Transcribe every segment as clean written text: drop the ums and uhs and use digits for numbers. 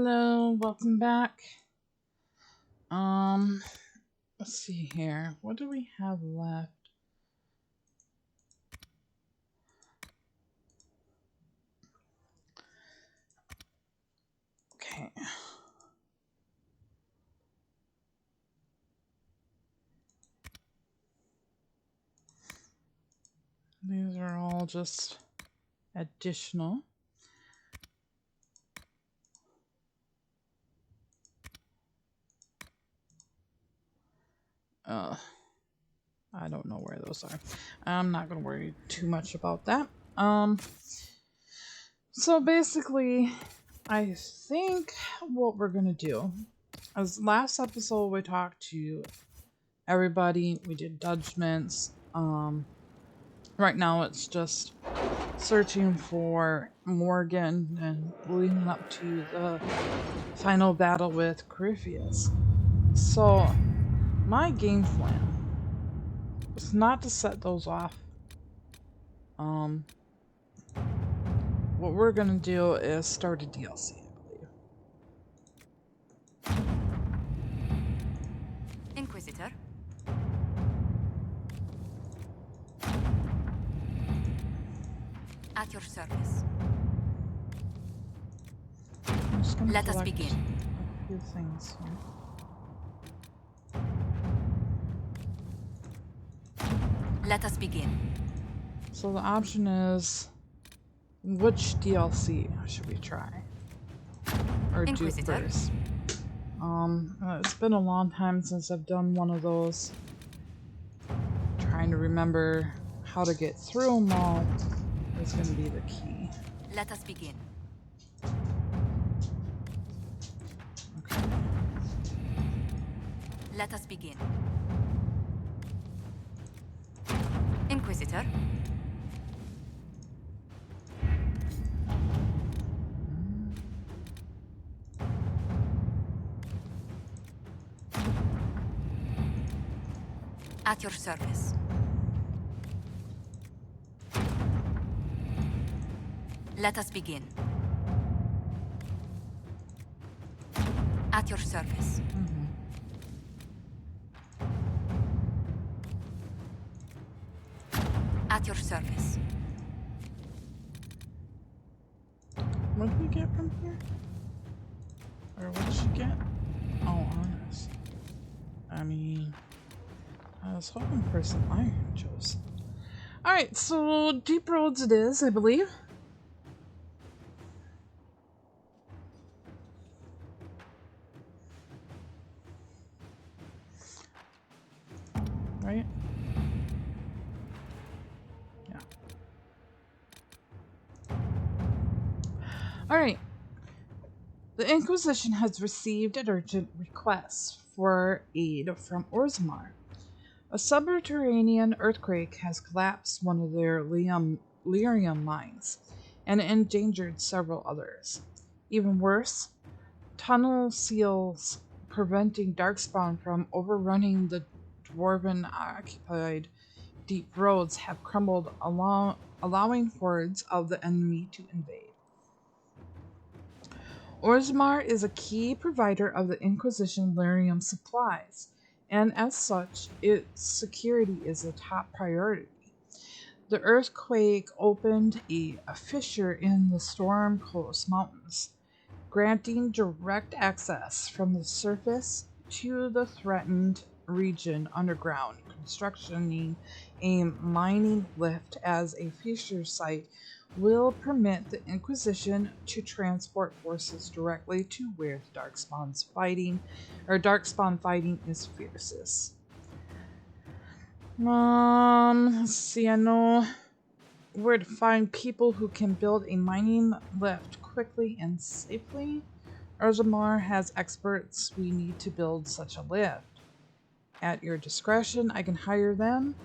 Hello, welcome back. Let's see here. What do we have left? Okay. These are all just additional. I don't know where those are. I'm not gonna worry too much about that. So basically, I think what we're gonna do is last episode we talked to everybody, we did judgments. Right now it's just searching for Morgan and leading up to the final battle with Corypheus. So, my game plan is not to set those off. What we're gonna do is start a DLC, I believe. Inquisitor. At your service. I'm just gonna Let us collect begin. a few things here. Let us begin. So the option is, which DLC should we try? Or do first? It's been a long time since I've done one of those. Trying to remember how to get through them all is going to be the key. Let us begin. Okay. Let us begin. Inquisitor. At your service. Let us begin. At your service. At your service. What did we get from here? Or what did she get? Oh, honest. I mean, I was hoping for some iron chosen. Alright, so Deep Roads it is, I believe. Right? Yeah. Alright. The Inquisition has received an urgent request for aid from Orzammar. A subterranean earthquake has collapsed one of their lyrium mines and endangered several others. Even worse, tunnel seals preventing Darkspawn from overrunning the dwarven-occupied deep roads have crumbled, allowing hordes of the enemy to invade. Orzammar is a key provider of the Inquisition lyrium supplies, and as such, its security is a top priority. The earthquake opened a fissure in the Storm Coast Mountains, granting direct access from the surface to the threatened region underground, constructing a mining lift as a fissure site will permit the Inquisition to transport forces directly to where the Darkspawn fighting is fiercest. Let's see, I know where to find people who can build a mining lift quickly and safely. Orzammar has experts we need to build such a lift. At your discretion, I can hire them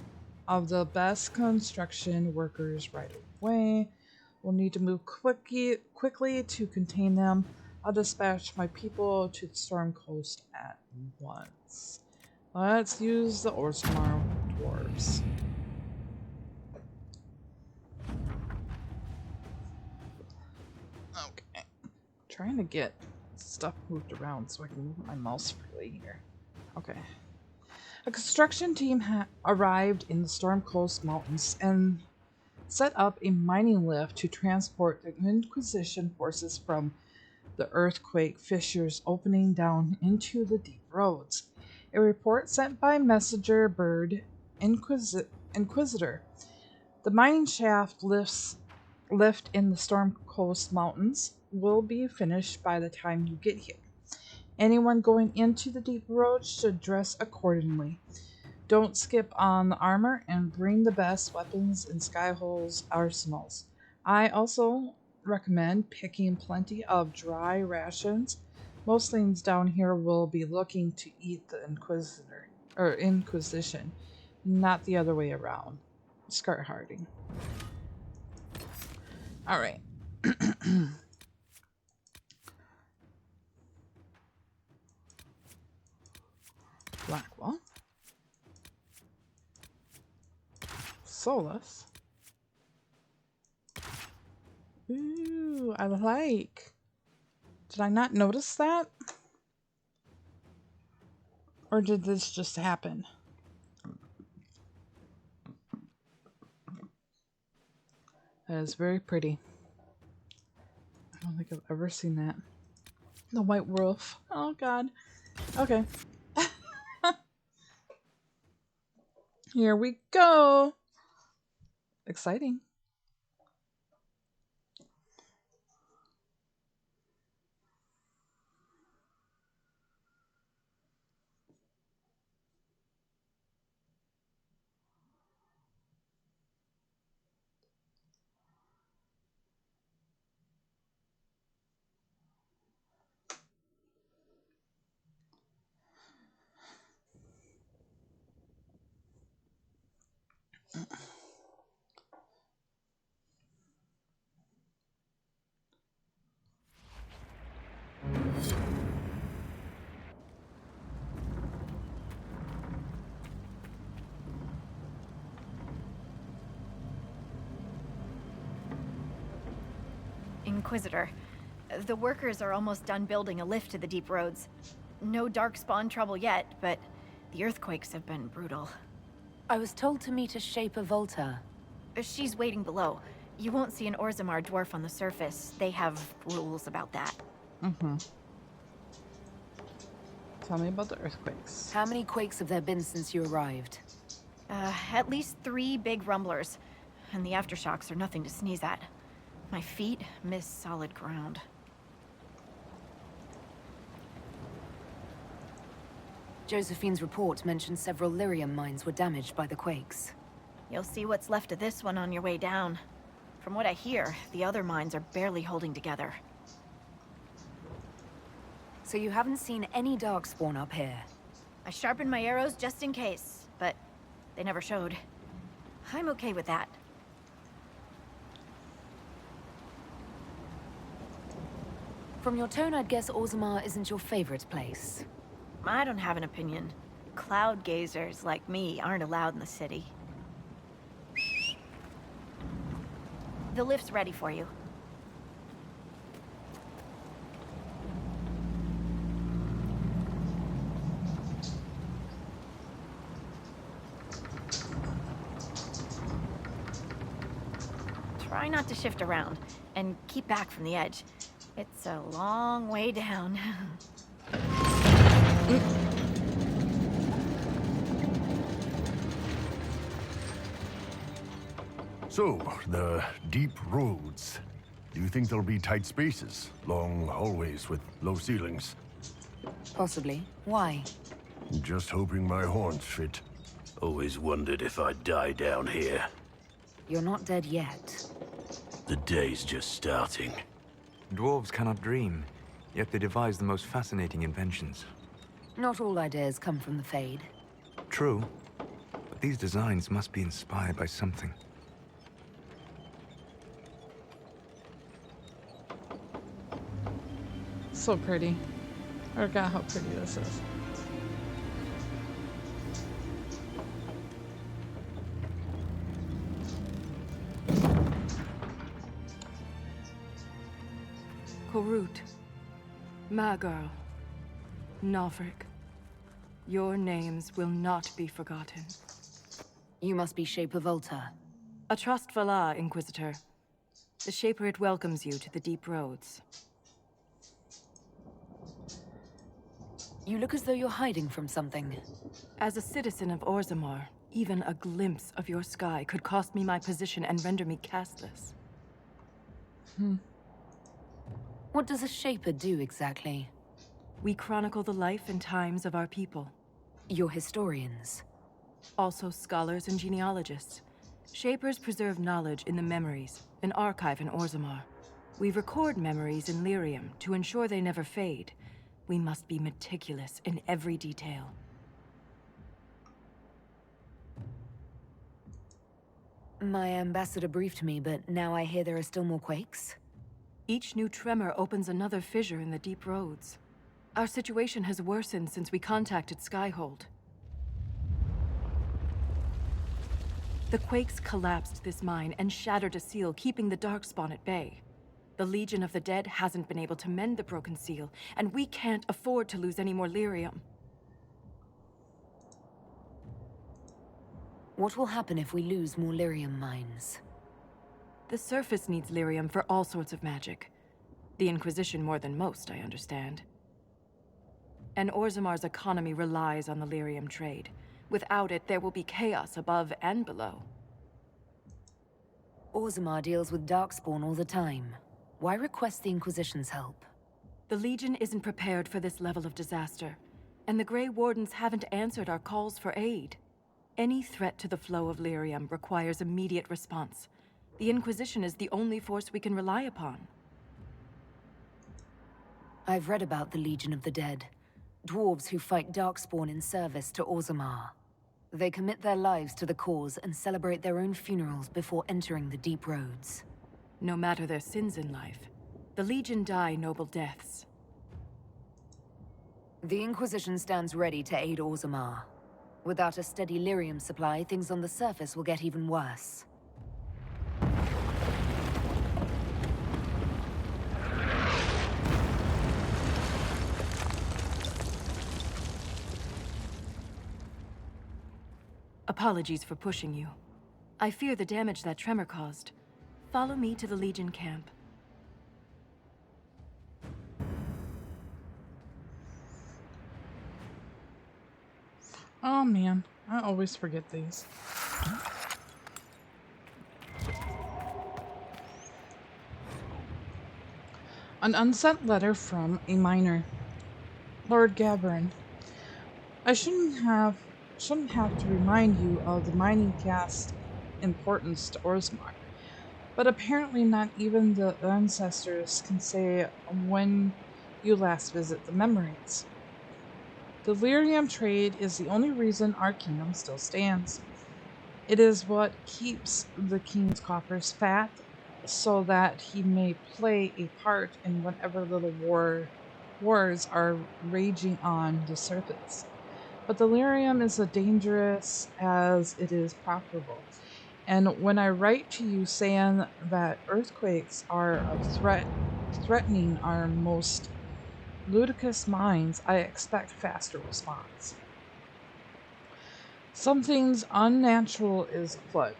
of the best construction workers right away. We'll need to move quickly to contain them. I'll dispatch my people to the Storm Coast at once. Let's use the Orzammar dwarves. Okay. Trying to get stuff moved around so I can move my mouse freely here. Okay. A construction team arrived in the Storm Coast Mountains and set up a mining lift to transport the Inquisition forces from the earthquake fissures opening down into the deep roads. A report sent by messenger bird Inquisitor. The mining shaft lift in the Storm Coast Mountains will be finished by the time you get here. Anyone going into the deep roads should dress accordingly. Don't skip on the armor and bring the best weapons in Skyhole's arsenals. I also recommend picking plenty of dry rations. Most things down here will be looking to eat the Inquisition, not the other way around. Scar Harding. All right. Blackwell. Solus. Ooh, I like. Did I not notice that? Or did this just happen? That is very pretty. I don't think I've ever seen that. The White Wolf. Oh, God. Okay. Here we go. Exciting. Inquisitor, the workers are almost done building a lift to the deep roads. No darkspawn trouble yet, but the earthquakes have been brutal. I was told to meet a Shaper Volta. She's waiting below. You won't see an Orzammar dwarf on the surface. They have rules about that. Mm-hmm. Tell me about the earthquakes. How many quakes have there been since you arrived? At least 3 big rumblers. And the aftershocks are nothing to sneeze at. My feet miss solid ground. Josephine's report mentioned several lyrium mines were damaged by the quakes. You'll see what's left of this one on your way down. From what I hear, the other mines are barely holding together. So you haven't seen any darkspawn up here? I sharpened my arrows just in case, but they never showed. I'm okay with that. From your tone, I'd guess Orzammar isn't your favorite place. I don't have an opinion. Cloud gazers like me aren't allowed in the city. The lift's ready for you. Try not to shift around, and keep back from the edge. It's a long way down. So, the deep roads. Do you think there'll be tight spaces? Long hallways with low ceilings? Possibly. Why? Just hoping my horns fit. Always wondered if I'd die down here. You're not dead yet. The day's just starting. Dwarves cannot dream, yet they devise the most fascinating inventions. Not all ideas come from the Fade. True, but these designs must be inspired by something. So pretty. I forgot how pretty this is. Korut. My girl, Nalfric, your names will not be forgotten. You must be Shaper Volta. A trustful Inquisitor. The Shaperate welcomes you to the Deep Roads. You look as though you're hiding from something. As a citizen of Orzammar, even a glimpse of your sky could cost me my position and render me castless. What does a Shaper do exactly? We chronicle the life and times of our people. You're historians. Also scholars and genealogists. Shapers preserve knowledge in the memories, an archive in Orzammar. We record memories in Lyrium to ensure they never fade. We must be meticulous in every detail. My ambassador briefed me, but now I hear there are still more quakes. Each new tremor opens another fissure in the Deep Roads. Our situation has worsened since we contacted Skyhold. The quakes collapsed this mine and shattered a seal, keeping the Darkspawn at bay. The Legion of the Dead hasn't been able to mend the broken seal, and we can't afford to lose any more lyrium. What will happen if we lose more lyrium mines? The surface needs lyrium for all sorts of magic. The Inquisition more than most, I understand. And Orzammar's economy relies on the lyrium trade. Without it, there will be chaos above and below. Orzammar deals with Darkspawn all the time. Why request the Inquisition's help? The Legion isn't prepared for this level of disaster, and the Grey Wardens haven't answered our calls for aid. Any threat to the flow of lyrium requires immediate response. The Inquisition is the only force we can rely upon. I've read about the Legion of the Dead. Dwarves who fight Darkspawn in service to Orzammar. They commit their lives to the cause and celebrate their own funerals before entering the Deep Roads. No matter their sins in life, the Legion die noble deaths. The Inquisition stands ready to aid Orzammar. Without a steady lyrium supply, things on the surface will get even worse. Apologies for pushing you. I fear the damage that tremor caused. Follow me to the Legion camp. Oh man, I always forget these. An unsent letter from a miner. Lord Gaverin. I shouldn't have to remind you of the mining cast's importance to Orzammar, but apparently not even the ancestors can say when you last visit the memories. The lyrium trade is the only reason our kingdom still stands. It is what keeps the king's coffers fat, so that he may play a part in whatever little wars are raging on the surface. But the lyrium is as dangerous as it is profitable. And when I write to you saying that earthquakes are threatening our most ludicrous minds, I expect faster response. Something's unnatural is afoot.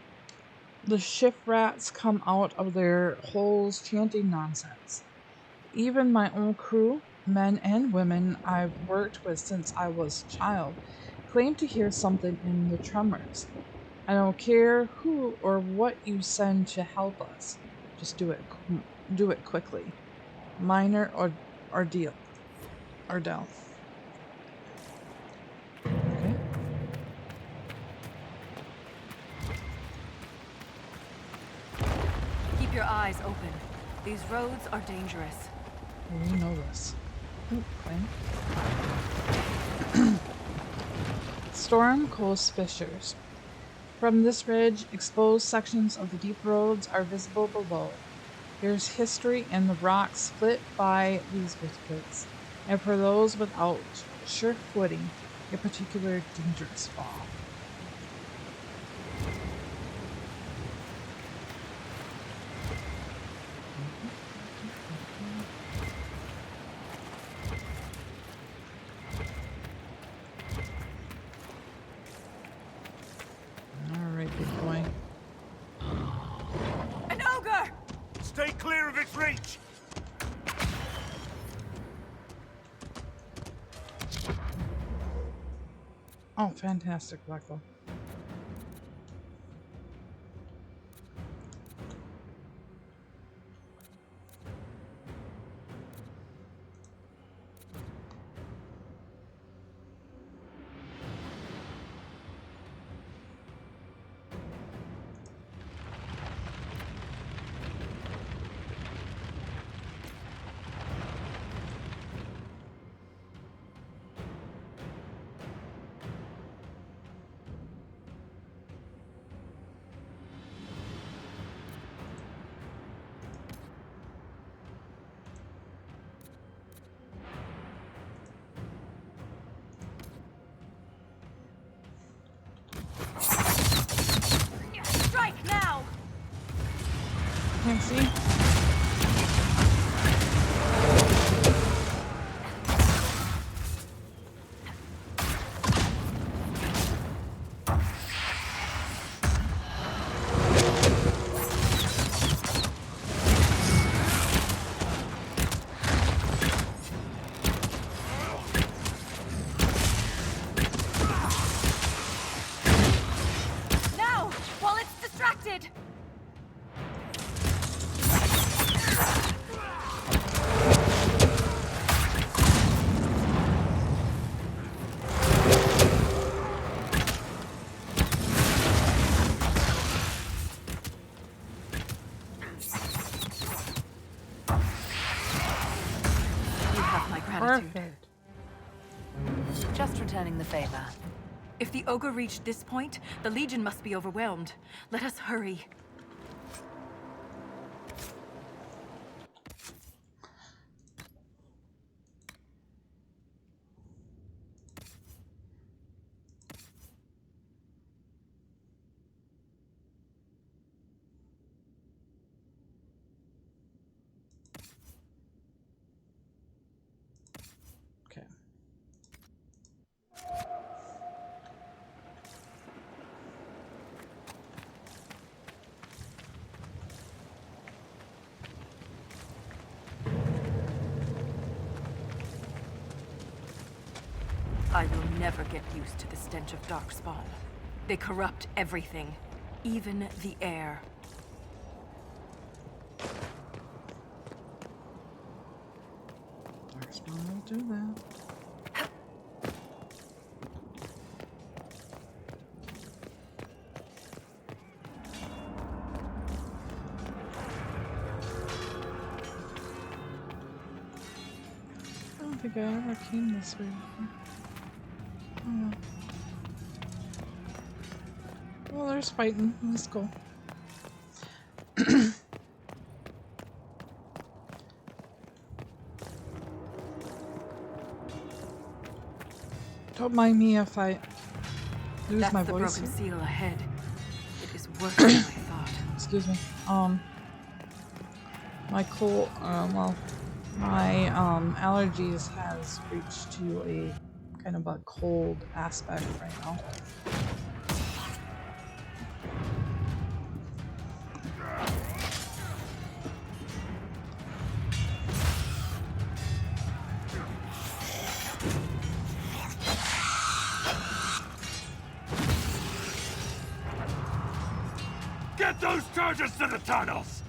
The shift rats come out of their holes chanting nonsense. Even my own crew, men and women I've worked with since I was a child, claim to hear something in the tremors. I don't care who or what you send to help us. Just do it quickly. Minor or Ardell. Okay. Keep your eyes open. These roads are dangerous. We know this. Okay. Storm Coast Fissures. From this ridge, exposed sections of the deep roads are visible below. There's history in the rocks split by these earthquakes, and for those without sure footing, a particular dangerous fall. Oh, fantastic, Blackwell. Strike now! Can't see. Now! While it's distracted! You have my gratitude. Perfect. Just returning the favor. If the ogre reached this point, the Legion must be overwhelmed. Let us hurry. Okay. I will never get used to the stench of Darkspawn. They corrupt everything, even the air. Darkspawn will do that. I don't think I ever came this way before. Oh, well, there's fighting. Let's go. Don't mind me if I lose That's my the voice. broken Here. seal ahead. It is worse than I thought. Excuse me. My cold, well, my allergies has reached to a kind of a cold aspect right now. Get those charges to the tunnels!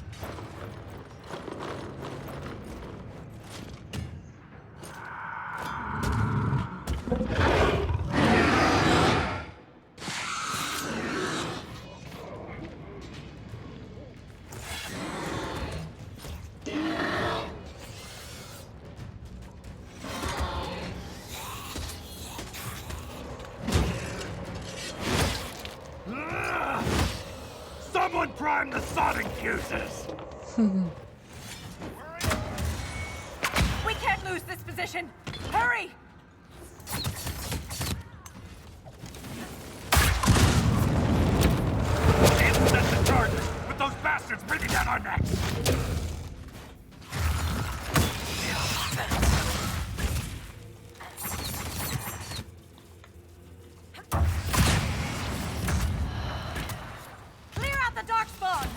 Someone prime the sodding fuses! We can't lose this position! Hurry! Set the charges, with those bastards breathing down our necks! Clear out the Darkspawn!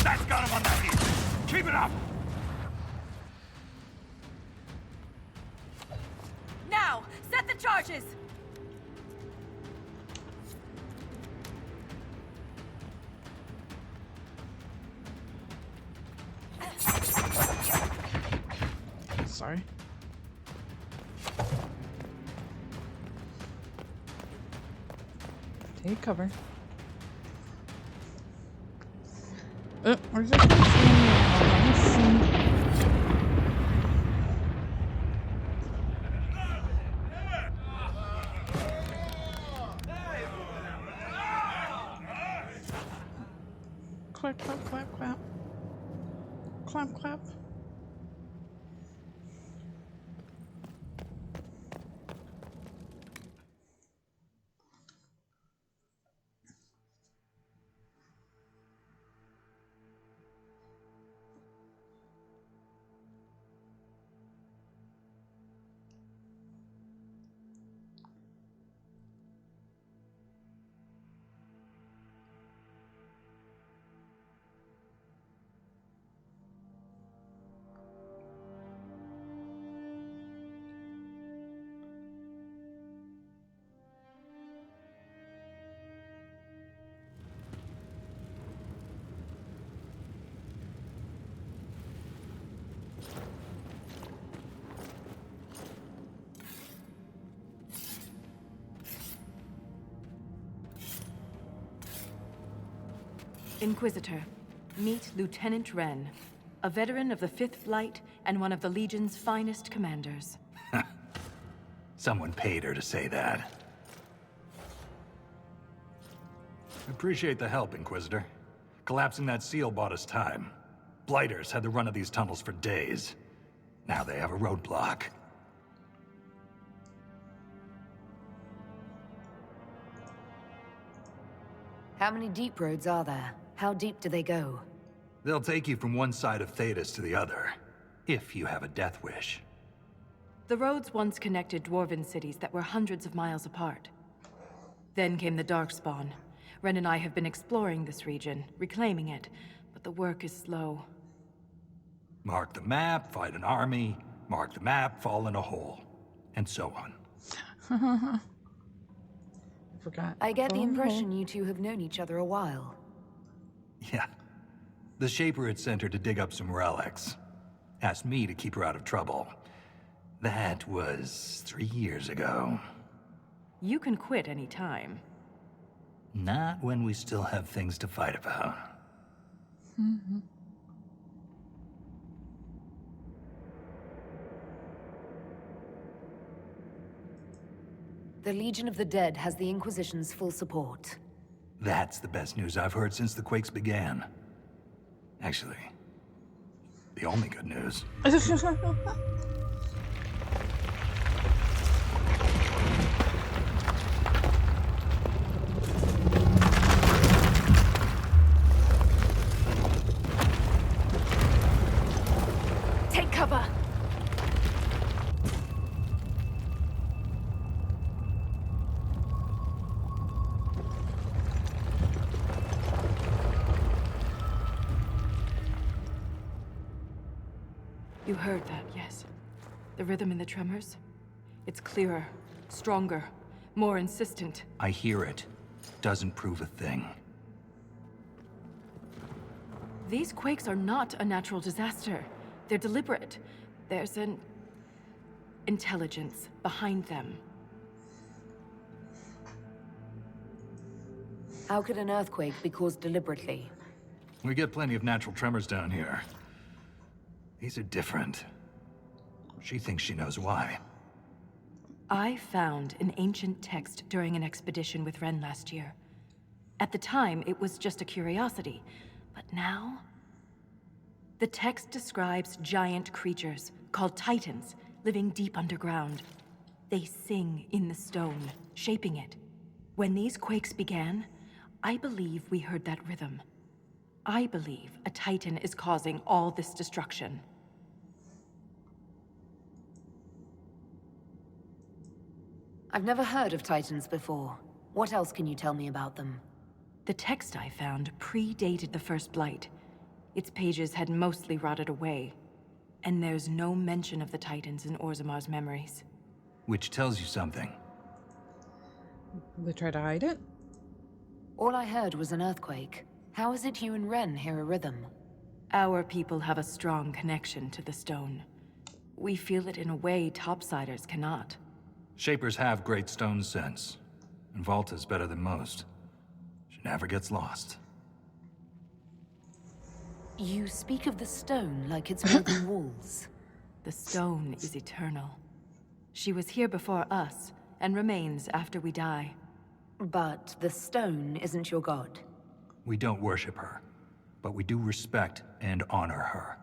That's got him on that heat. Keep it up. Now, set the charges! Sorry. Take cover. Where's it? Clap, clap, clap, clap. Clap, clap. Inquisitor, meet Lieutenant Wren, a veteran of the 5th Flight and one of the Legion's finest commanders. Someone paid her to say that. Appreciate the help, Inquisitor. Collapsing that seal bought us time. Blighters had the run of these tunnels for days. Now they have a roadblock. How many deep roads are there? How deep do they go? They'll take you from one side of Thetis to the other, if you have a death wish. The roads once connected dwarven cities that were hundreds of miles apart. Then came the Darkspawn. Ren and I have been exploring this region, reclaiming it, but the work is slow. Mark the map, fight an army. Mark the map, fall in a hole. And so on. Forgot. I get the impression you two have known each other a while. Yeah. The Shaper had sent her to dig up some relics. Asked me to keep her out of trouble. That was 3 years ago. You can quit any time. Not when we still have things to fight about. The Legion of the Dead has the Inquisition's full support. That's the best news I've heard since the Quakes began. Actually, the only good news. Take cover! You heard that, yes? The rhythm in the tremors? It's clearer, stronger, more insistent. I hear it. Doesn't prove a thing. These quakes are not a natural disaster. They're deliberate. There's an intelligence behind them. How could an earthquake be caused deliberately? We get plenty of natural tremors down here. These are different. She thinks she knows why. I found an ancient text during an expedition with Ren last year. At the time, it was just a curiosity. But now? The text describes giant creatures, called Titans, living deep underground. They sing in the stone, shaping it. When these quakes began, I believe we heard that rhythm. I believe a Titan is causing all this destruction. I've never heard of Titans before. What else can you tell me about them? The text I found predated the First Blight. its pages had mostly rotted away. And there's no mention of the Titans in Orzamar's memories. Which tells you something. They try to hide it? All I heard was an earthquake. How is it you and Ren hear a rhythm? Our people have a strong connection to the stone. We feel it in a way topsiders cannot. Shapers have great stone sense. And Volta's better than most. She never gets lost. You speak of the stone like it's moving walls. The stone is eternal. She was here before us, and remains after we die. But the stone isn't your god. We don't worship her, but we do respect and honor her.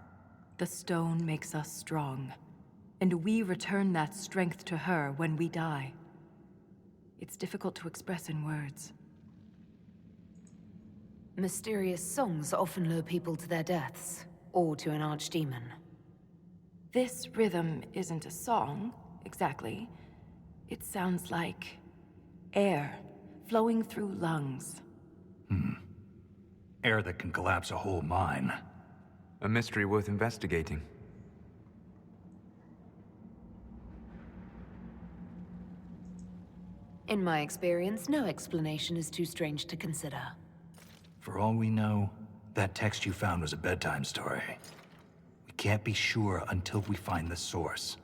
The stone makes us strong, and we return that strength to her when we die. It's difficult to express in words. Mysterious songs often lure people to their deaths, or to an archdemon. This rhythm isn't a song, exactly. It sounds like air flowing through lungs. Air that can collapse a whole mine. A mystery worth investigating. In my experience, no explanation is too strange to consider. For all we know, that text you found was a bedtime story. We can't be sure until we find the source.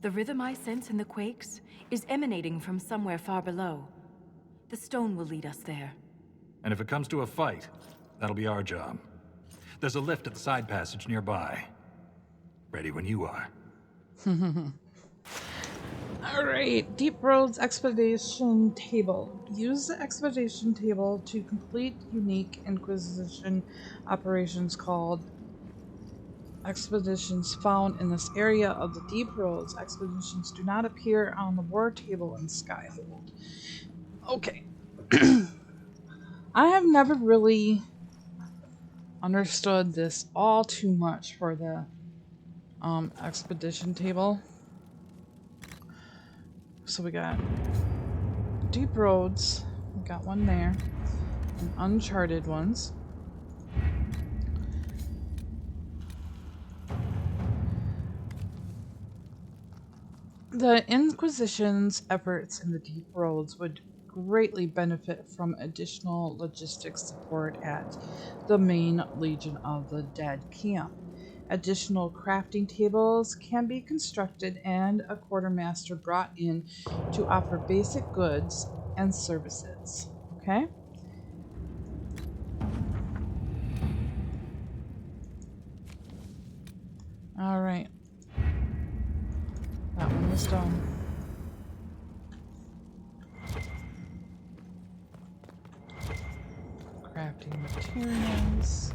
The rhythm I sense in the quakes is emanating from somewhere far below. The stone will lead us there. And if it comes to a fight, that'll be our job. There's a lift at the side passage nearby. Ready when you are. Alright, Deep Roads Expedition Table. Use the Expedition Table to complete unique Inquisition operations called expeditions found in this area of the Deep Roads. Expeditions do not appear on the war table in Skyhold. Okay. I have never really understood this all too much for the expedition table. So we got Deep Roads, we got one there, and Uncharted ones. The Inquisition's efforts in the Deep Roads would greatly benefit from additional logistics support at the main Legion of the Dead camp. Additional crafting tables can be constructed and a quartermaster brought in to offer basic goods and services. Okay? Alright. That one is done. Crafting materials.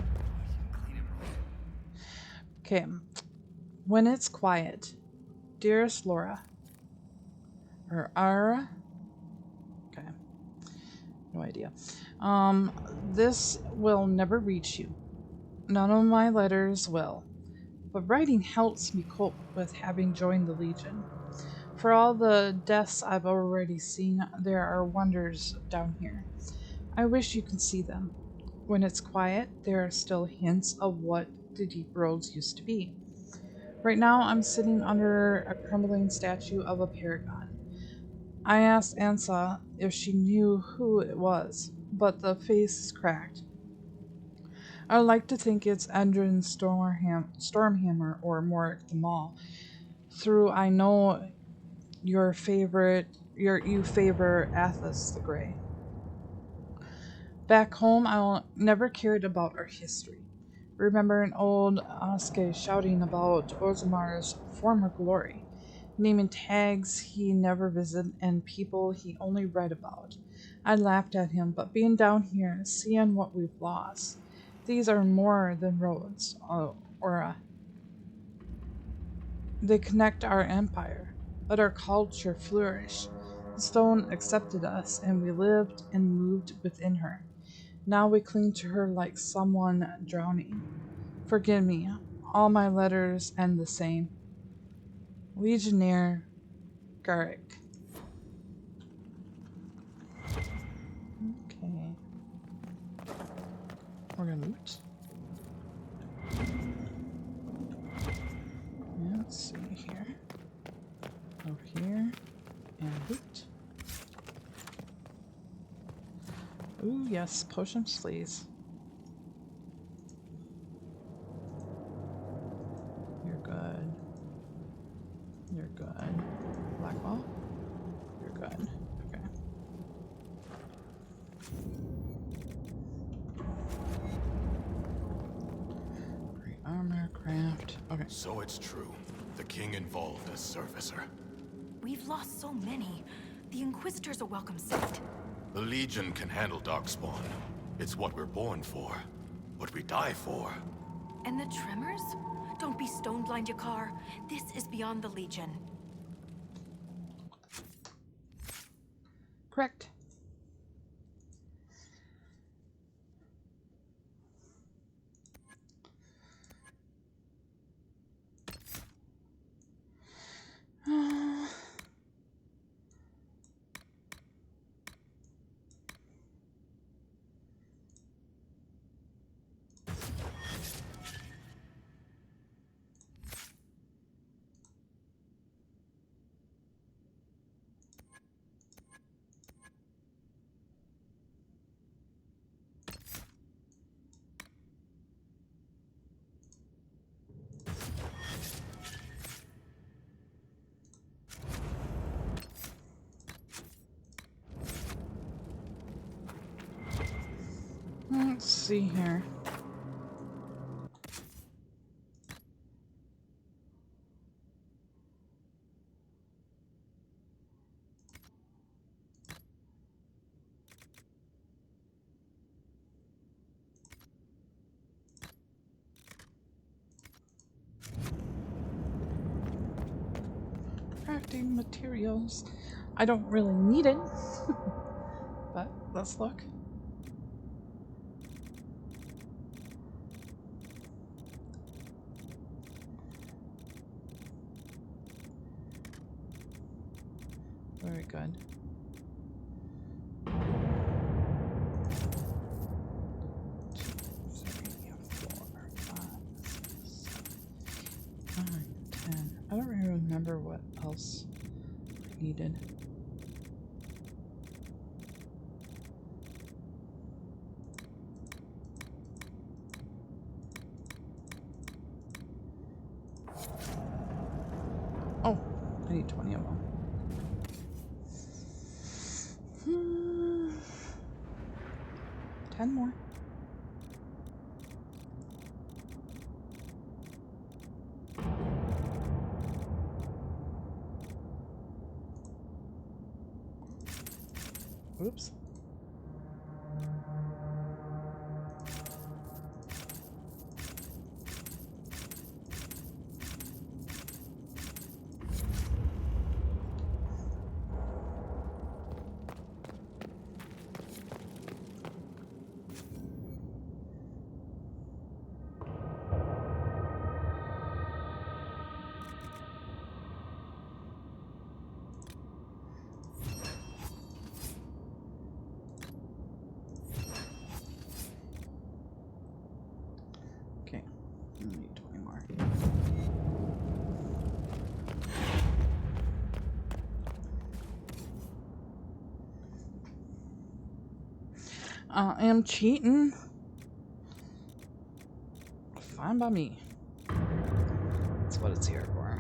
Okay. When it's quiet, dearest Laura. Or Ara. Okay. No idea. This will never reach you. None of my letters will. But writing helps me cope with having joined the Legion. For all the deaths I've already seen, there are wonders down here. I wish you could see them. When it's quiet, there are still hints of what the Deep Roads used to be. Right now, I'm sitting under a crumbling statue of a paragon. I asked Ansa if she knew who it was, but the face is cracked. I would like to think it's Endrin Stormhammer or Morik the Maul. Through I know you favor Athos the Grey. Back home, I never cared about our history. Remember an old Aske shouting about Orzamar's former glory, naming tags he never visited and people he only read about. I laughed at him, but being down here, seeing what we've lost, these are more than roads, they connect our empire. Let our culture flourish. The stone accepted us, and we lived and moved within her. Now we cling to her like someone drowning. Forgive me, all my letters end the same. Legionnaire Garrick. Okay. We're gonna loot. Let's see here. Over here. And loot. Ooh, yes, potions, please. You're good. You're good. Blackwall? You're good. Okay. Great armor, craft. Okay. So it's true. The king involved a servicer. We've lost so many. The Inquisitor's a welcome sight. The Legion can handle Darkspawn. It's what we're born for. What we die for. And the Tremors? Don't be stone blind, Yakar. This is beyond the Legion. Correct. Let's see here. Crafting materials. I don't really need it, but let's look. Very good. I don't really remember what else I needed. Oh, I need 20 of them. 10 more. Oops. Okay, I need 20 more. I am cheating. Fine by me. That's what it's here for.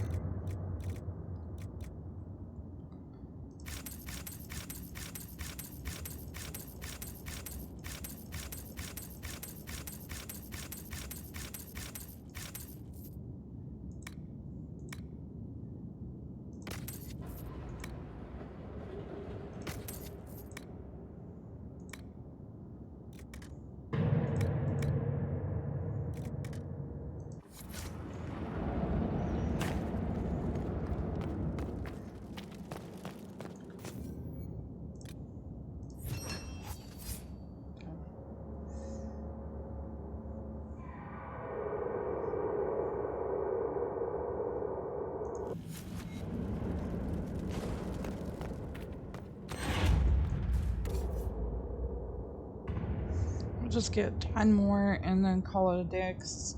Just get 10 more and then call it a day. 'Cause,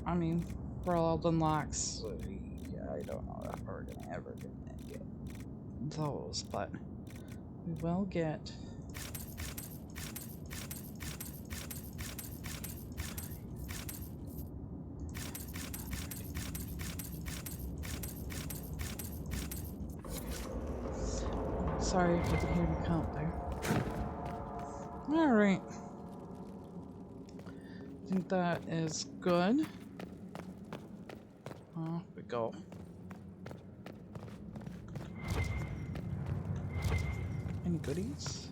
I mean, world unlocks. Yeah, I don't know if we're ever gonna get those, but we will get. Sorry if you could hear me count there. Alright. I think that is good. Off we go. Any goodies?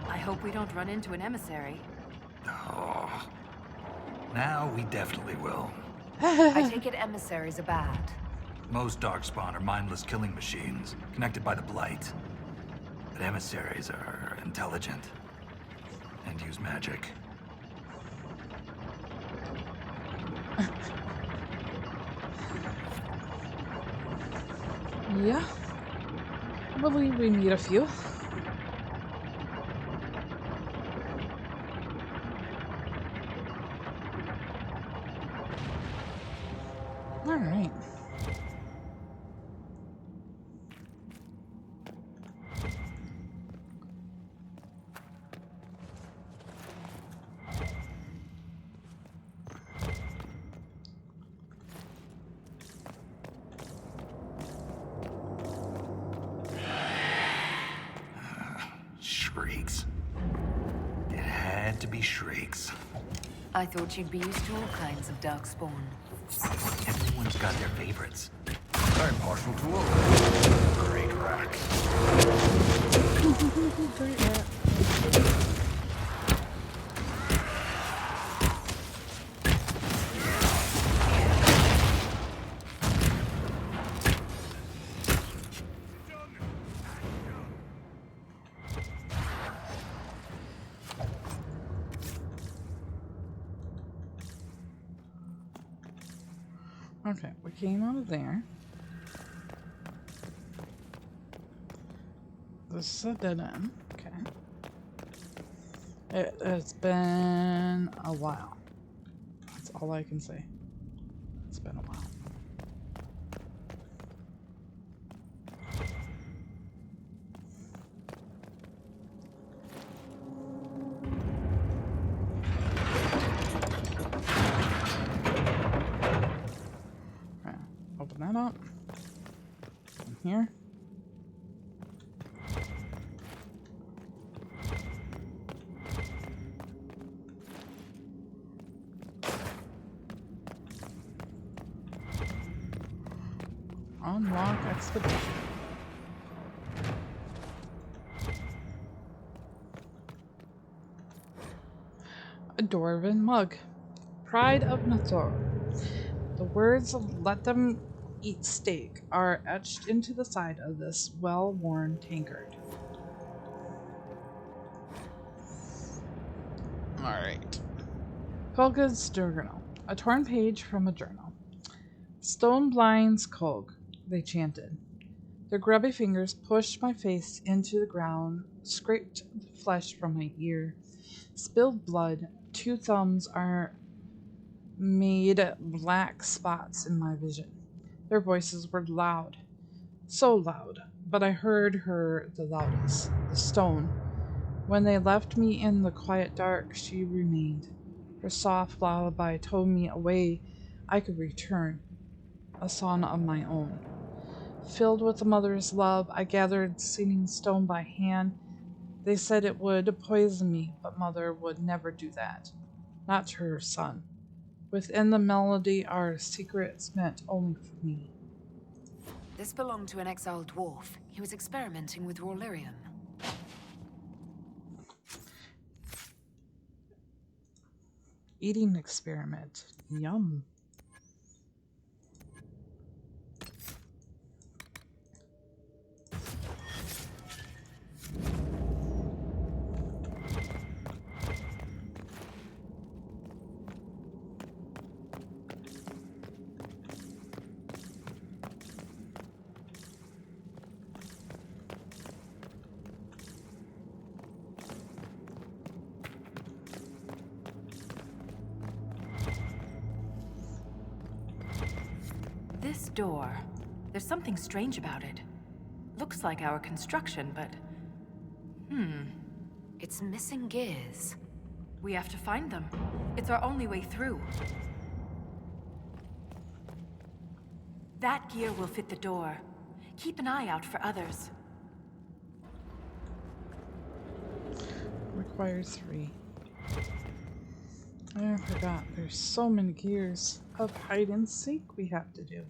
I hope we don't run into an emissary. Oh. Now we definitely will. I take it emissaries are bad. Most Darkspawn are mindless killing machines, connected by the Blight. But emissaries are intelligent. And use magic. Yeah. I believe we need a few. Alright. Shrieks. It had to be shrieks. I thought you'd be used to all kinds of darkspawn. Everyone's got their favorites. I'm partial to all. Great rack. Great rat. Okay, we came out of there. This is a dead end. Okay. It's been a while. That's all I can say. It's been a while. Open that up. In here. Unlock expedition. A dwarven mug. Pride of Nathor. The words "let them eat steak" are etched into the side of this well-worn tankard. Alright. Kolga's journal. A torn page from a journal. Stone blinds Kolg, they chanted. Their grubby fingers pushed my face into the ground, scraped the flesh from my ear, spilled blood. 2 thumbs are made black spots in my vision. Their voices were loud, so loud, but I heard her the loudest, the stone. When they left me in the quiet dark, she remained. Her soft lullaby told me a way I could return, a song of my own. Filled with a mother's love, I gathered singing stone by hand. They said it would poison me, but Mother would never do that. Not to her son. Within the melody are secrets meant only for me. This belonged to an exiled dwarf. He was experimenting with raw lyrium. Eating experiment. Yum. This door, there's something strange about it. Looks like our construction, but... It's missing gears. We have to find them. It's our only way through. That gear will fit the door. Keep an eye out for others. Requires 3. I forgot. There's so many gears of hide and seek we have to do.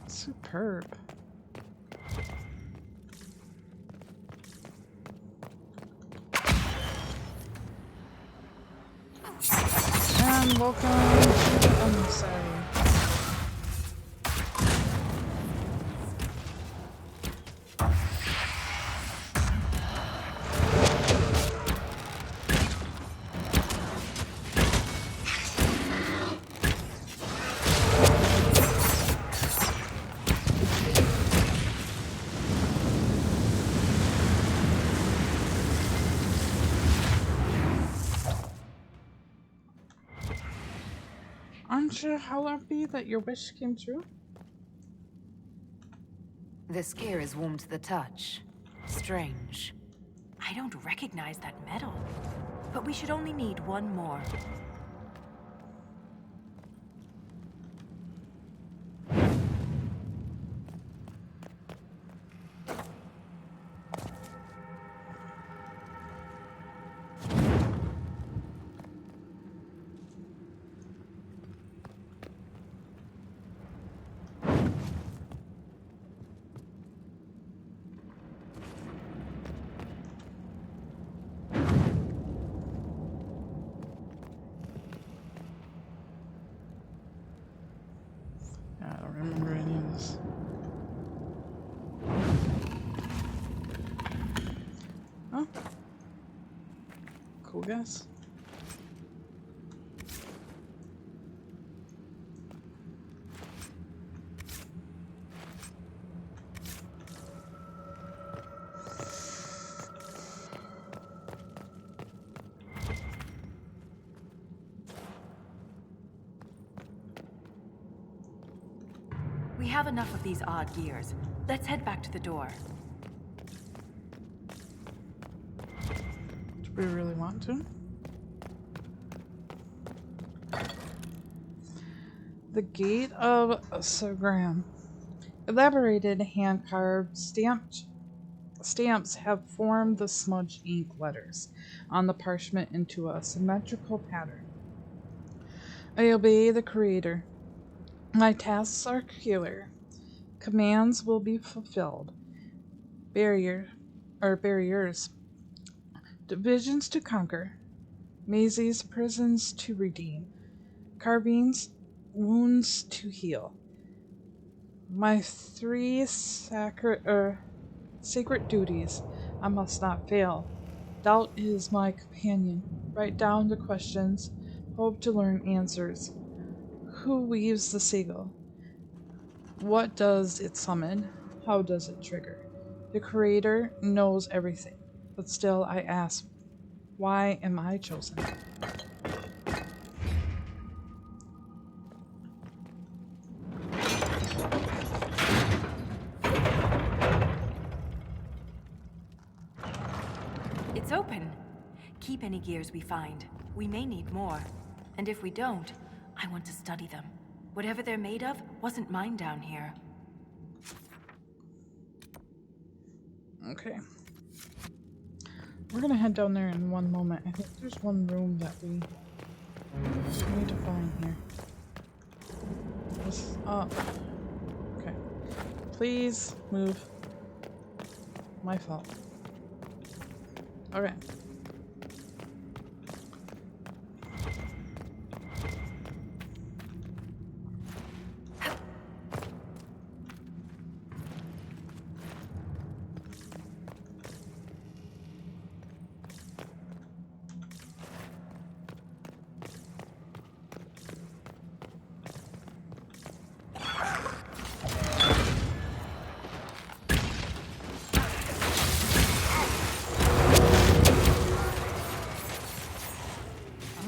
Superb. And welcome to the emissary. Aren't you happy that your wish came true? This gear is warm to the touch. Strange. I don't recognize that metal. But we should only need one more. I don't remember any of this. Oh. Cool guess. We have enough of these odd gears. Let's head back to the door. Do we really want to? The Gate of Sagram. Elaborated hand-carved stamps have formed the smudged ink letters on the parchment into a symmetrical pattern. I obey the Creator. My tasks are clear. Commands will be fulfilled. Barriers. Divisions to conquer. Mazes, prisons to redeem. Carvings, wounds to heal. My 3 sacred duties. I must not fail. Doubt is my companion. Write down the questions. Hope to learn answers. Who weaves the siegel? What does it summon? How does it trigger? The Creator knows everything, but still I ask, why am I chosen? It's open. Keep any gears we find. We may need more. And if we don't, I want to study them. Whatever they're made of wasn't mine down here. Okay. We're gonna head down there in one moment. I think there's one room that we need to find here. This up. Okay. Please move. My fault. Okay.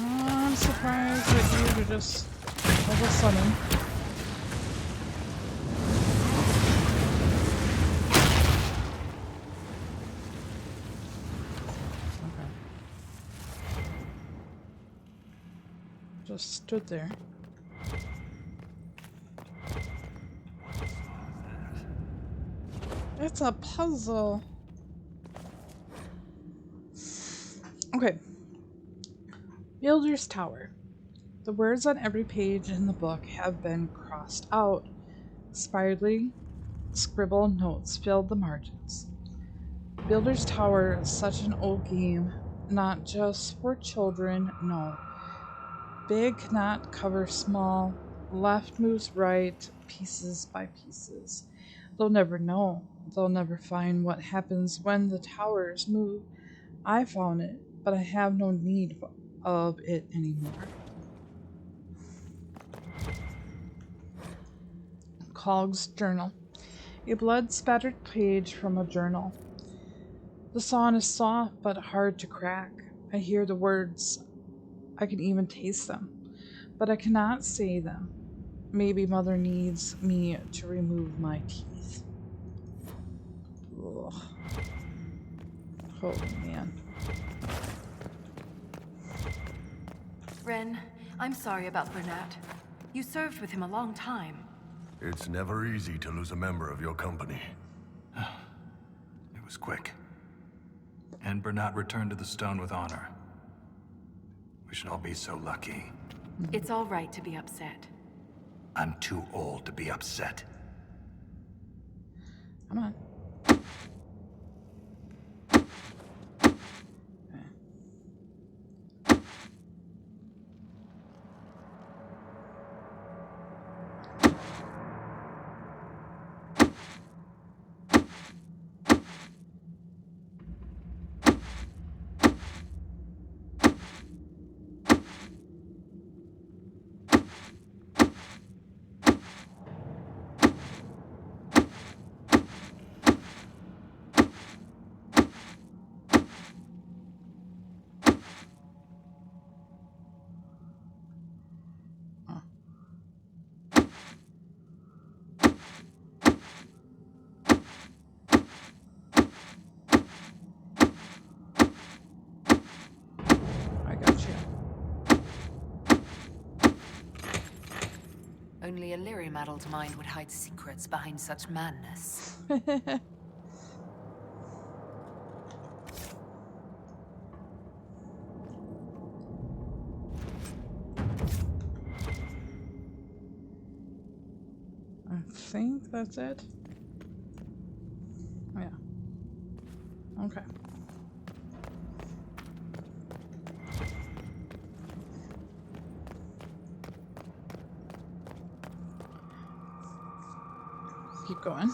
I'm surprised that you just of a sudden. Okay. Just stood there. It's a puzzle. Okay. Builder's Tower. The words on every page in the book have been crossed out. Spirally scribbled notes filled the margins. Builder's Tower is such an old game, not just for children, no. Big cannot cover small, left moves right, pieces by pieces. They'll never know. They'll never find what happens when the towers move. I found it, but I have no need of it anymore. Cog's journal. A blood-spattered page from a journal. The song is soft but hard to crack. I hear the words. I can even taste them, but I cannot say them. Maybe Mother needs me to remove my teeth. Ugh. Oh man. Ren, I'm sorry about Bernat. You served with him a long time. It's never easy to lose a member of your company. It was quick. And Bernat returned to the stone with honor. We should all be so lucky. It's all right to be upset. I'm too old to be upset. Come on. Only a lyrium-addled mind would hide secrets behind such madness. I think that's it. Yeah. Okay. Keep going.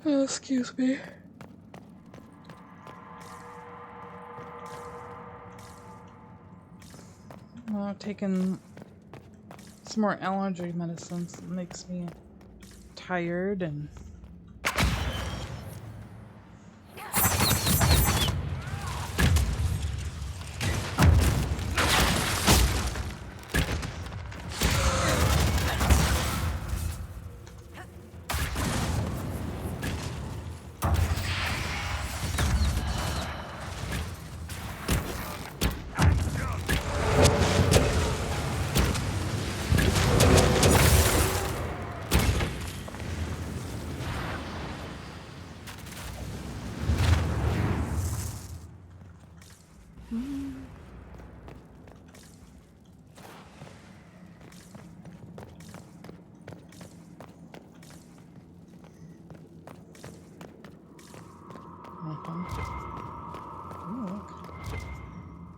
Oh, excuse me. Well, taking some more allergy medicines makes me tired and ooh, look.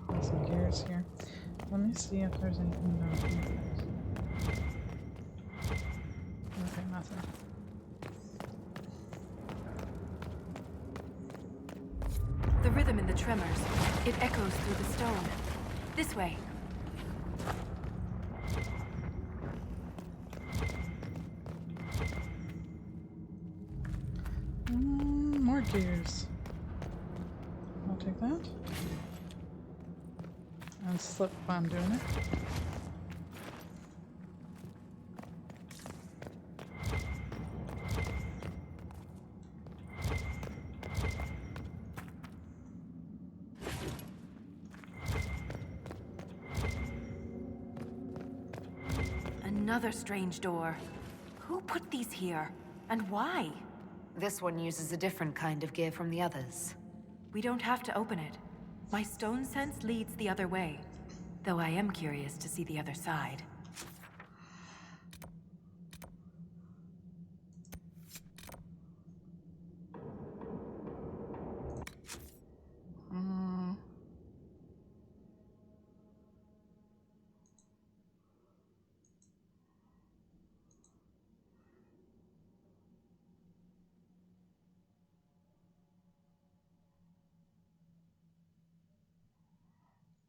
There's some gears here. Let me see if there's anything down here. Okay, nothing. The rhythm in the tremors, it echoes through the stone. This way. gears. I'll take that. And slip while I'm doing it. Another strange door. Who put these here? And why? This one uses a different kind of gear from the others. We don't have to open it. My stone sense leads the other way. Though I am curious to see the other side.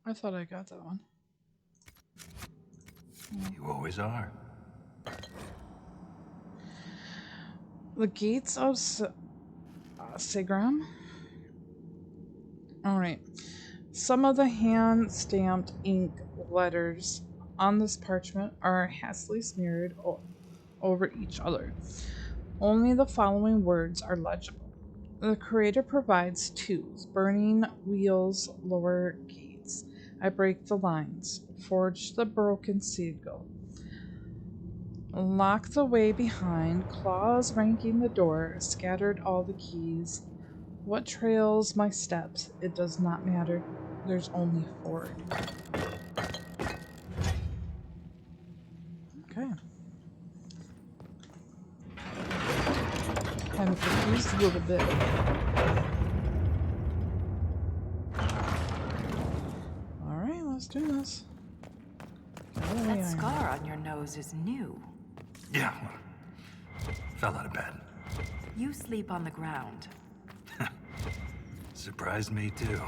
I thought I got that one. You always are. The gates of Segram. Alright. Some of the hand-stamped ink letters on this parchment are hastily smeared over each other. Only the following words are legible. The creator provides tools, burning wheels, lower gates. I break the lines, forge the broken sigil. Lock the way behind, claws ranking the door, scattered all the keys. What trails my steps? It does not matter. There's only forward. Okay. I'm confused a little bit. Alright, let's do this. That scar on your nose is new. Yeah, fell out of bed. You sleep on the ground. Surprised me too.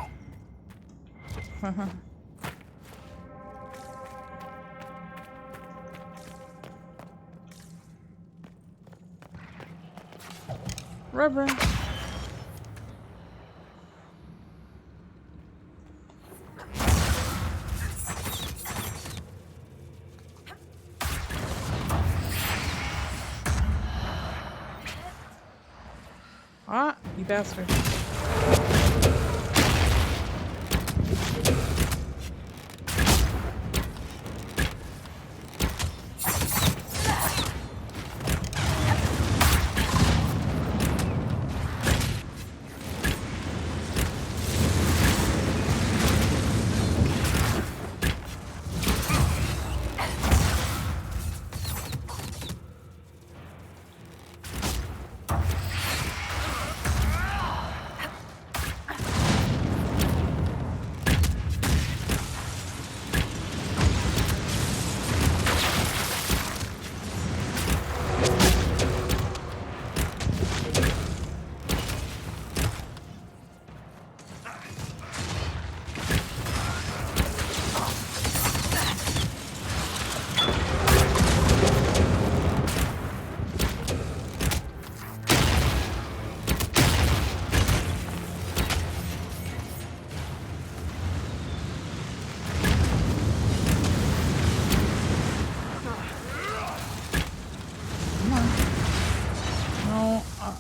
Reverend. Ah, you bastard.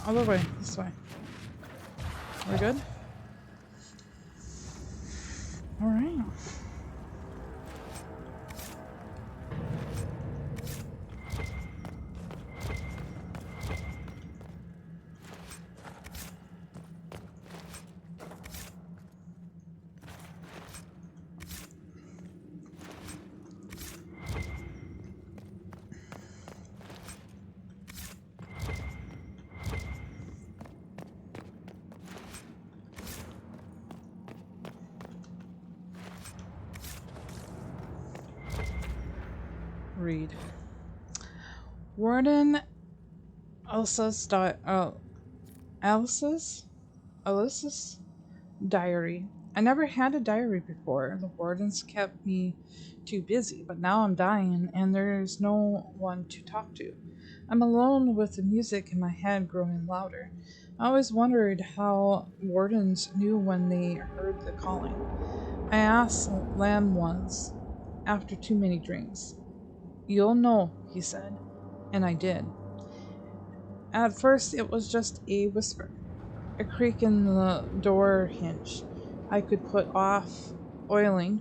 Other way, this way. We're good? Alright. Read. Warden Alice's diary. I never had a diary before. The wardens kept me too busy, but now I'm dying and there's no one to talk to. I'm alone with the music in my head growing louder. I always wondered how wardens knew when they heard the calling. I asked Lamb once, after too many drinks. "You'll know," he said, and I did. At first it was just a whisper, a creak in the door hinge I could put off oiling,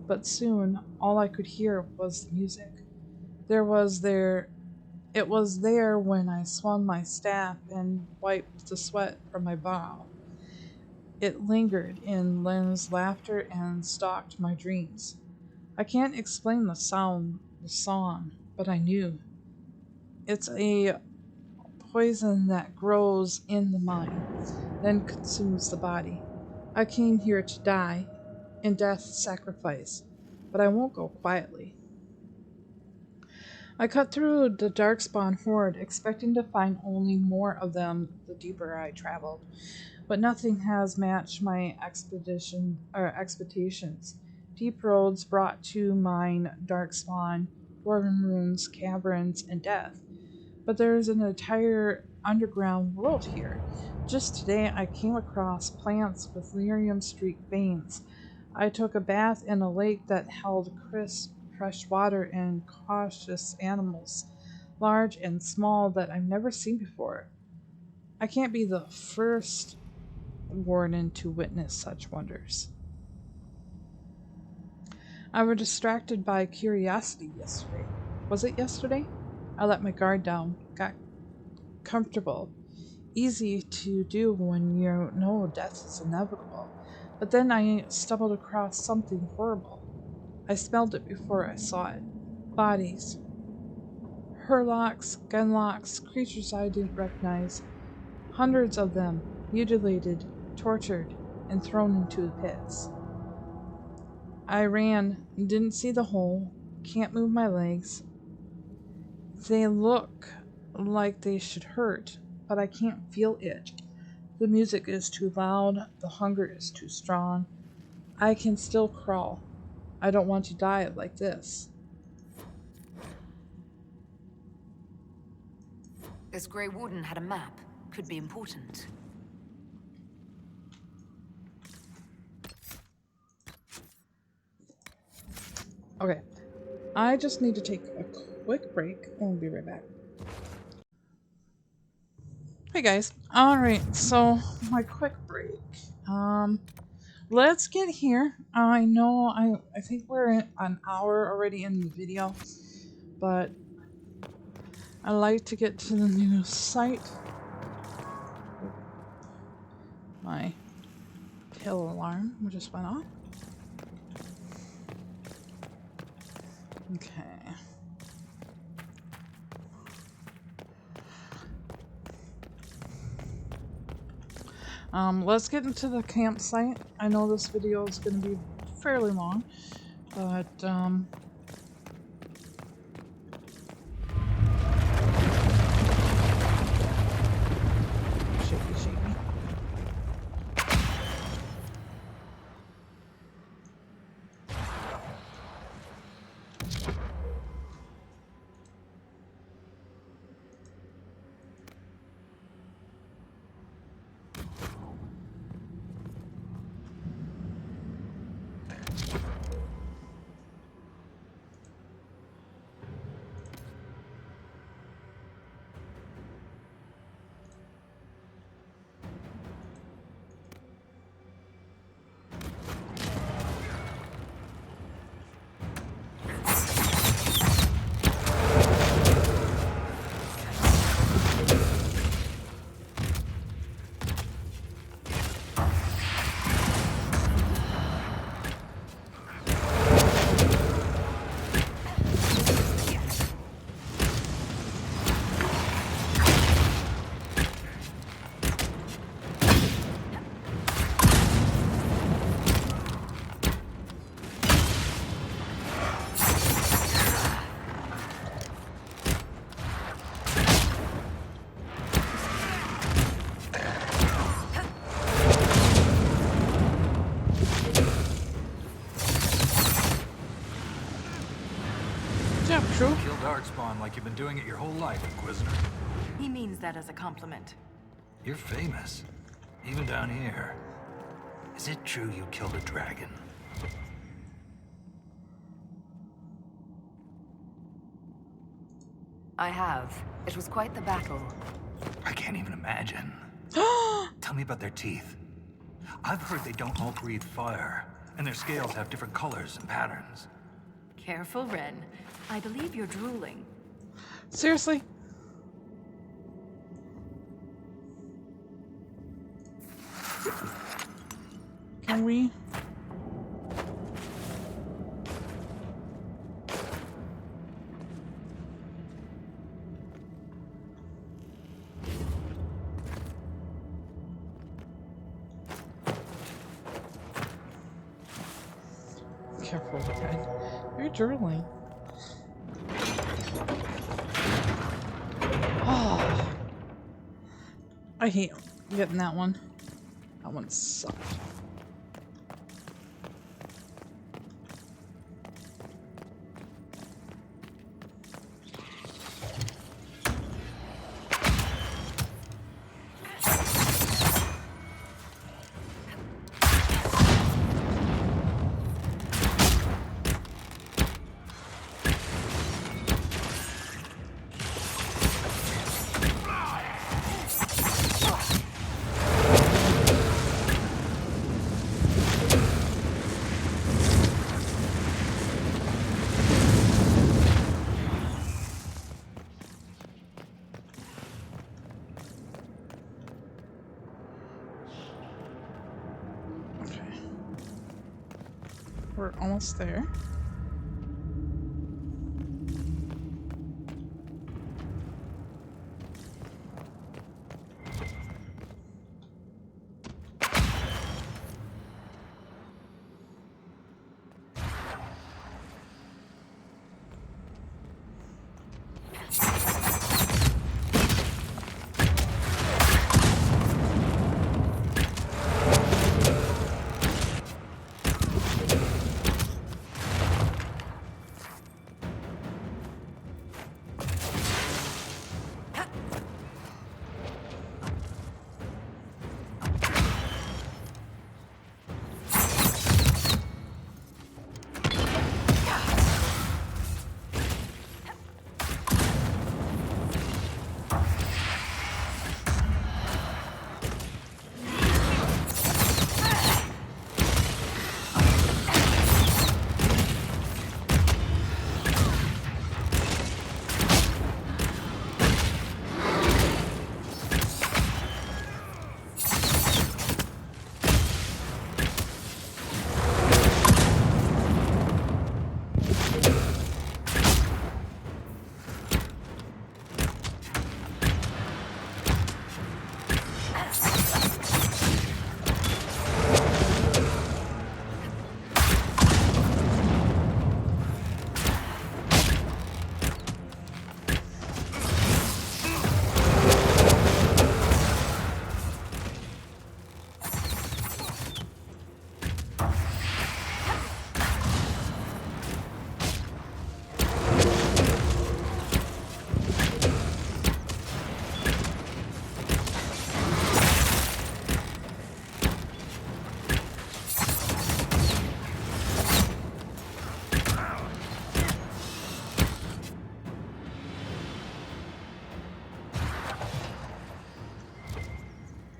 but soon all I could hear was the music. It was there when I swung my staff and wiped the sweat from my brow. It lingered in Len's laughter and stalked my dreams. I can't explain the sound, the song, but I knew. It's a poison that grows in the mind, then consumes the body. I came here to die, in death's sacrifice, but I won't go quietly. I cut through the darkspawn horde, expecting to find only more of them the deeper I traveled. But nothing has matched my expectations. Deep roads brought to mine darkspawn, dwarven ruins, caverns, and death. But there's an entire underground world here. Just today I came across plants with lyrium-streaked veins. I took a bath in a lake that held crisp, fresh water and cautious animals, large and small, that I've never seen before. I can't be the first warden to witness such wonders. I was distracted by curiosity yesterday. Was it yesterday? I let my guard down, got comfortable. Easy to do when you know death is inevitable. But then I stumbled across something horrible. I smelled it before I saw it. Bodies. Hurlocks, gunlocks, creatures I didn't recognize. Hundreds of them, mutilated, tortured, and thrown into the pits. I ran, didn't see the hole, can't move my legs. They look like they should hurt, but I can't feel it. The music is too loud, the hunger is too strong. I can still crawl. I don't want to die like this. This Grey Warden had a map. Could be important. Okay, I just need to take a quick break and we'll be right back. Hey guys, alright, so my quick break. Let's get here. I know I think we're an hour already in the video, but I like to get to the new site. My tail alarm just went off. Okay. Let's get into the campsite. I know this video is going to be fairly long, but shaky. Kill Darkspawn like you've been doing it your whole life, Inquisitor. He means that as a compliment. You're famous. Even down here. Is it true you killed a dragon? I have. It was quite the battle. I can't even imagine. Tell me about their teeth. I've heard they don't all breathe fire, and their scales have different colors and patterns. Careful, Ren. I believe you're drooling. Seriously? Can we? Careful, Red. You're drooling. Oh, I hate getting that one. That one sucked. We're almost there.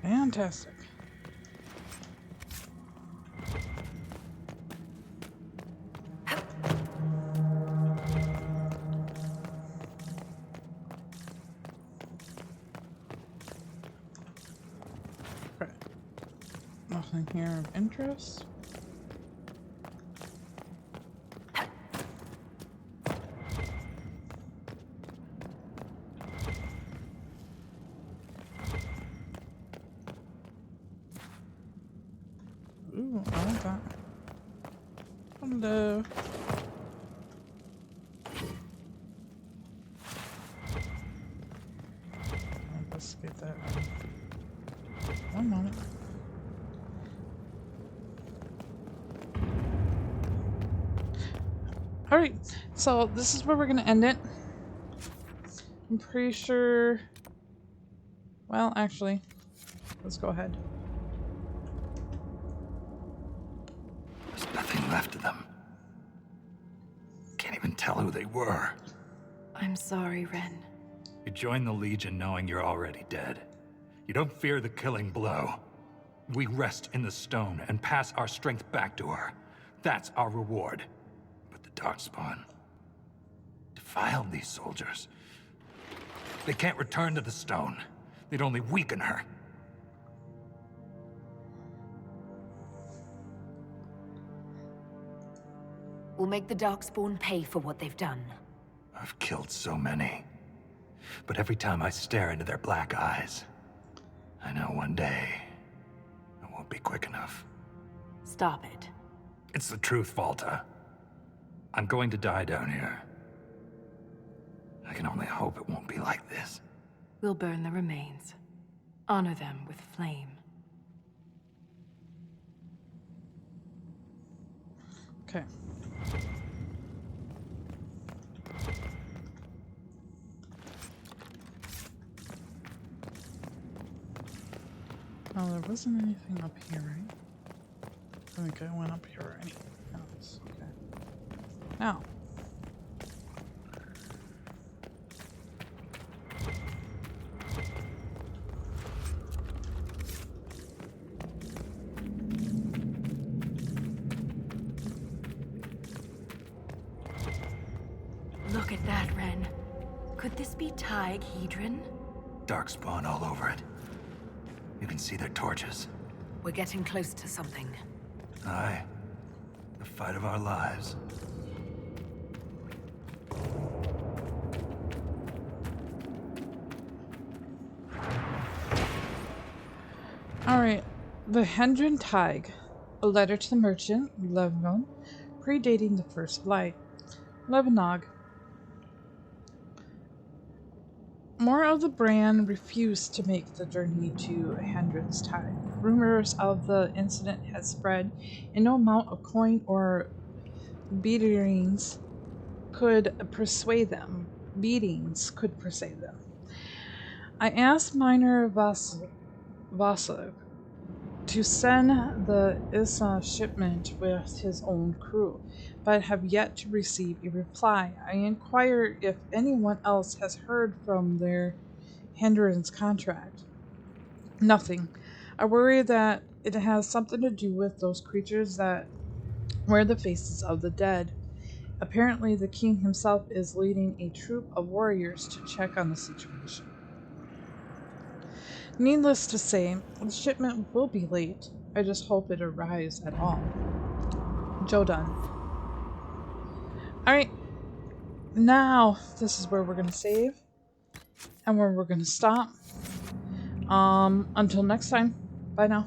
Fantastic. Okay. Nothing here of interest. Ooh, I like that. Hello. Let's get that. One moment. Alright, so this is where we're gonna end it. I'm pretty sure. Well, actually, let's go ahead. There's nothing left of them. Can't even tell who they were. I'm sorry, Ren. You joined the Legion knowing you're already dead. You don't fear the killing blow. We rest in the stone and pass our strength back to her. That's our reward. But the Darkspawn defiled these soldiers. They can't return to the stone. They'd only weaken her. We'll make the Darkspawn pay for what they've done. I've killed so many. But every time I stare into their black eyes, I know one day I won't be quick enough. Stop it. It's the truth, Volta. I'm going to die down here. I can only hope it won't be like this. We'll burn the remains. Honor them with flame. Okay. Oh, there wasn't anything up here, right? I think I went up here already. Else. Okay. Now. Look at that, Ren. Could this be Hedron? Darkspawn all over it. You can see their torches. We're getting close to something. Aye. The fight of our lives. Alright. The Hedron Tig. A letter to the merchant, Love-Rennie, predating the first flight. Lebanog. More of the brand refused to make the journey to Hedron's Tig. Rumors of the incident had spread, and no amount of coin or beatings could persuade them. I asked Miner Vassar to send the Issa shipment with his own crew, but have yet to receive a reply. I inquire if anyone else has heard from their Hedron's contract. Nothing. I worry that it has something to do with those creatures that wear the faces of the dead. Apparently, the king himself is leading a troop of warriors to check on the situation. Needless to say, the shipment will be late. I just hope it arrives at all. Joe done. Alright, now this is where we're going to save and where we're going to stop. Until next time, bye now.